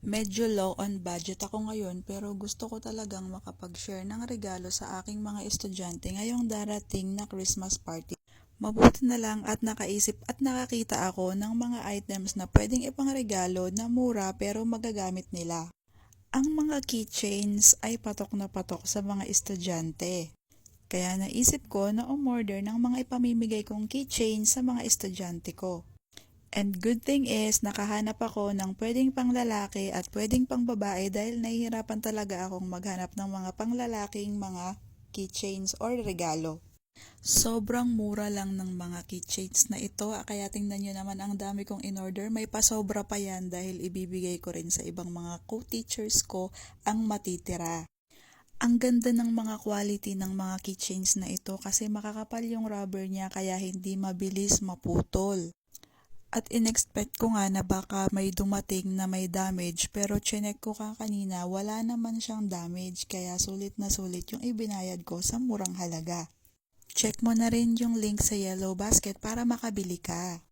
Medyo low on budget ako ngayon pero gusto ko talagang makapag-share ng regalo sa aking mga estudyante ngayong darating na Christmas party. Mabuti na lang at nakaisip at nakakita ako ng mga items na pwedeng ipangregalo na mura pero magagamit nila. Ang mga keychains ay patok na patok sa mga estudyante. Kaya naisip ko na umorder ng mga ipamimigay kong keychains sa mga estudyante ko. And good thing is, nakahanap ako ng pwedeng panglalaki at pwedeng pangbabae dahil nahihirapan talaga akong maghanap ng mga panglalaking mga keychains or regalo. Sobrang mura lang ng mga keychains na ito, kaya tingnan nyo naman ang dami kong in-order. May pasobra pa yan dahil ibibigay ko rin sa ibang mga co-teachers ko ang matitira. Ang ganda ng mga quality ng mga keychains na ito kasi makakapal yung rubber niya kaya hindi mabilis maputol. At in-expect ko nga na baka may dumating na may damage pero chinek ko kanina wala naman siyang damage kaya sulit na sulit yung ibinayad ko sa murang halaga. Check mo na rin yung link sa Yellow Basket para makabili ka.